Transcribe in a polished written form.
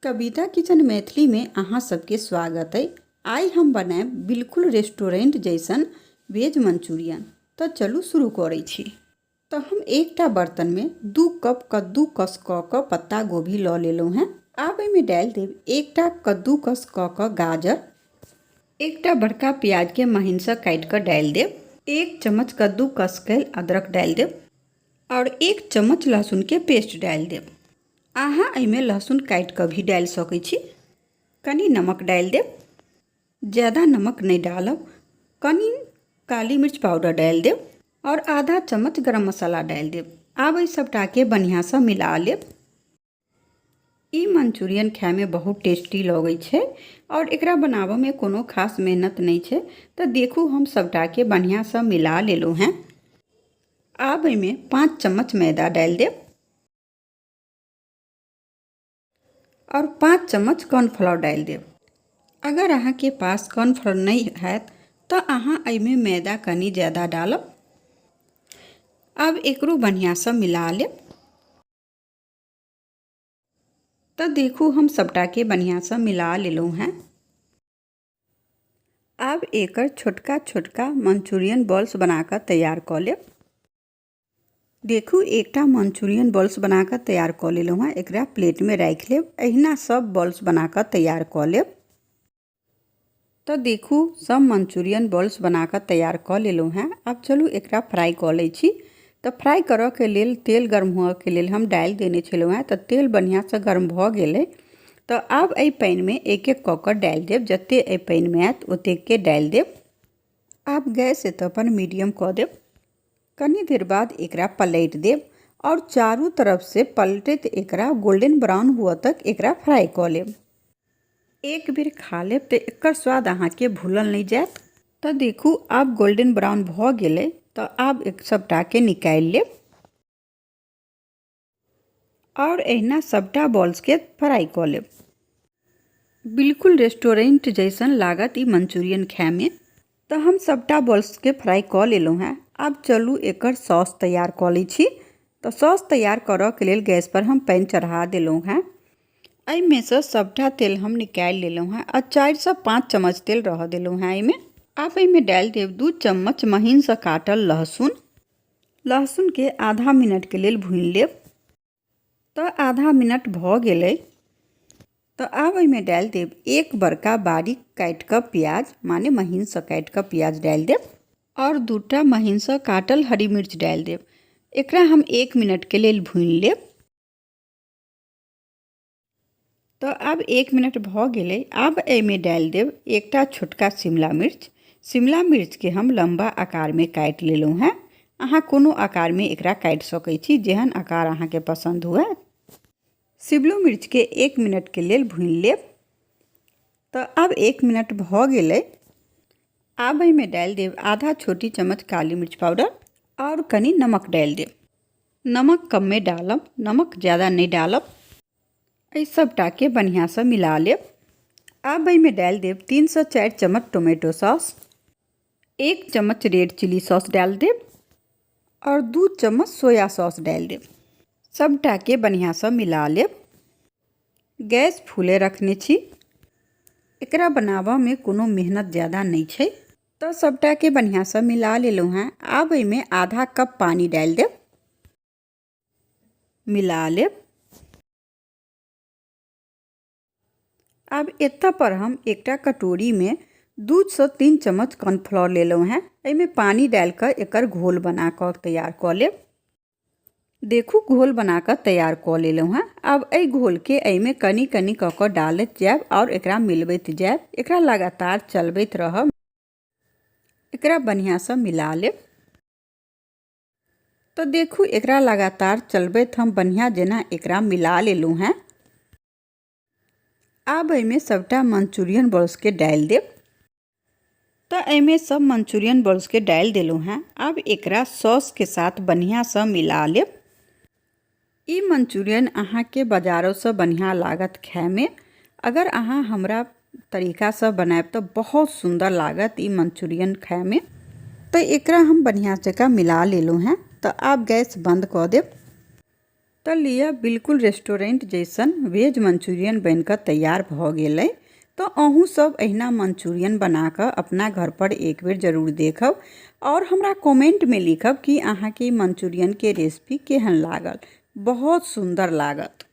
कविता kitchen Maithili में अहाँ सबके स्वागत है। आई हम बनाएब बिल्कुल रेस्टोरेंट जैसन वेज मंचूरियन। तो चलू शुरू करै छी। तो हम एकटा बर्तन में 2 कप कद्दूकस क पत्ता गोभी लऽ लेलहुँ हैं। आब एहिमे डालि देब एकटा कद्दूकस क गाजर, एकटा बड़का प्याज के महीन से काटि कऽ डालि देब, 1 चम्मच कद्दूकस कयल अदरक डालि देब और 1 चम्मच लहसुन के पेस्ट डालि देब। अहाँ एहिमे लहसुन काटि कऽ भी डालि सकै छी। कनी नमक डालि देब, ज़्यादा नमक नहीं डालब। कनी काली मिर्च पाउडर डालि देब और आधा चम्मच गरम मसाला डालि देब। आब एहि सबटा के बढ़िया से मिला लेब। ई मंचूरियन खाए में बहुत टेस्टी लगै छै और एकरा बनाबऽ में कोनो खास मेहनत नहीं छै। तो देखू हम सबटा के बढ़िया से मिला लेलहुँ हैं। आब एहिमे 5 चम्मच मैदा डालि देब और 5 चम्मच कॉर्नफ्लोर डालि देब। अगर अहाँ के पास कॉर्नफ्लोर नहीं हैत तो अहाँ एहिमे मैदा कनी ज़्यादा डालब। अब एकरो बढ़िया से मिला लेब। तो देखू हम सबटा के बढ़िया से मिला लेलहुँ हैं। अब एकर छोटका छोटका मंचूरियन बॉल्स बनाकर तैयार कऽ लेब। देखू एकटा मंचूरियन बॉल्स बनाकर तैयार कऽ लेलहुँ हैं। एकरा प्लेट में राखि लेब। अहिना सब बॉल्स बनाकर तैयार कऽ लेब। तो देखू सब मंचूरियन बॉल्स बनाकर तैयार कऽ लेलहुँ हैं। अब चलू एकरा फ्राई कऽ लै छी। तो फ्राई करऽ के लेल तेल गर्म हुअ के लेल हम डालि देने छलहुँ हैं। तो तेल बढ़िया से गर्म भऽ गेलै। तो आब एहि पैन में एक एक कऽ कऽ डालि देब। जते एहि पैन में आयत ओतेक के डालि देब। आब गैस तऽ अपन मीडियम कऽ देब। कनी देर बाद एकरा पलटि देब और चारों तरफ से पलटैत एकरा गोल्डन ब्राउन हुआ तक एकरा फ्राई कऽ लेब। एक बेर खा लेब तो एकर स्वाद अहाँ के भूलल नहीं जायत। तो देखू आब गोल्डन ब्राउन भऽ गेलै। तो आब एक सबटा के निकालि लेब और एहिना सबटा बॉल्स के फ्राई कऽ लेब। बिल्कुल रेस्टोरेंट जैसन लागत ई मंचूरियन खाए में। तो हम सबटा बॉल्स के फ्राई कऽ लेलहुँ हैं। अब चलू एकर सॉस तैयार कऽ लै छी। तो सॉस तैयार करऽ के लेल गैस पर हम पैन चढ़ा देलहुँ हैं। एहिमे से सबटा तेल हम निकालि लेलहुँ हैं और 4 से 5 चम्मच तेल रह देलहुँ हैं एहिमे। अब एहिमे डालि देब 2 चम्मच महीन से काटल लहसुन। लहसुन के आधा मिनट के लेल भूनि लेब। तो आधा मिनट भऽ गेलै। तो आब एहिमे डालि देब 1 बड़का बारीक काटि कऽ प्याज, माने महीन से काटि कऽ प्याज डालि देब और 2टा महीन से काटल हरी मिर्च डालि देब। एकरा हम 1 मिनट के लेल भूनि लेब। तो अब 1 मिनट भऽ गेलै। आब एहिमे डालि देब एकटा छोटका शिमला मिर्च। शिमला मिर्च के हम लंबा आकार में काटि लेलहुँ हैं। अहाँ कोनो आकार में एकरा काटि सकै छी, जेहन आकार अहाँ के पसंद हुए। शिमला मिर्च के 1 मिनट के लेल भूनि लेब। तो अब 1 मिनट भऽ गेलै। आब एहिमे डालि देब आधा छोटी चम्मच काली मिर्च पाउडर और कनी नमक डालि देब। नमक कम में डालब, नमक ज़्यादा नहीं डालब। एहि सबटा के बढ़िया से मिला लेब। अब एहिमे डालि देब 3 से 4 चम्मच टोमेटो सॉस, 1 चम्मच रेड चिली सॉस डालि देब और 2 चम्मच सोया सॉस डालि देब। सबटा के बढ़िया से मिला लेब। गैस फूले रखने छी। एकरा बनाबऽ में कोनो मेहनत ज़्यादा नहीं छै। तो सबटा के बढ़िया से मिला लेलहुँ हैं। आब एहिमे आधा कप पानी डालि देब, मिला लेब। अब एतऽ पर हम एकटा कटोरी में 2 से 3 चम्मच कॉर्नफ्लोर लेलहुँ हैं। एहिमे पानी डालि कऽ एकर घोल बना कऽ तैयार कऽ लेब। देखू घोल बनाकर तैयार कऽ लेलहुँ हैं। अब एहि घोल के एहिमे कनी कनी कऽ कऽ डालैत जायब और एकरा मिलबैत जायब। एकरा लगातार चलबैत रहब। एकरा बढ़िया से मिला लेब। तो देखू एकरा लगातार चलबैत हम बढ़िया जेना एकरा मिला लेलहुँ हैं। अब एहिमे सबटा मंचूरियन बॉल्स के डालि देब। तो एहिमे सब मंचूरियन बॉल्स के डालि देलहुँ हैं। अब एकरा सॉस के साथ बढ़िया से मिला लेब। ई मंचूरियन अहाँ के बाजारों से बढ़िया लागत खाए में। अगर अहाँ हमरा तरीका से बनाएब तो बहुत सुंदर लागत ई मंचूरियन खाए में। तो एकरा हम बढ़िया जगह मिला लेलहुँ हैं। तो अब गैस बंद कऽ देब। तो तो लिया बिल्कुल रेस्टोरेंट जैसन वेज मंचूरियन बनकर तैयार भ गेलै। तो अहूँ सब अहिना मंचूरियन बनाकर अपना घर पर एक बेर जरूर देखब और हमरा कमेंट में लिखब कि अहाँ के मंचूरियन के रेसिपी केहन लागल। बहुत सुंदर लागत।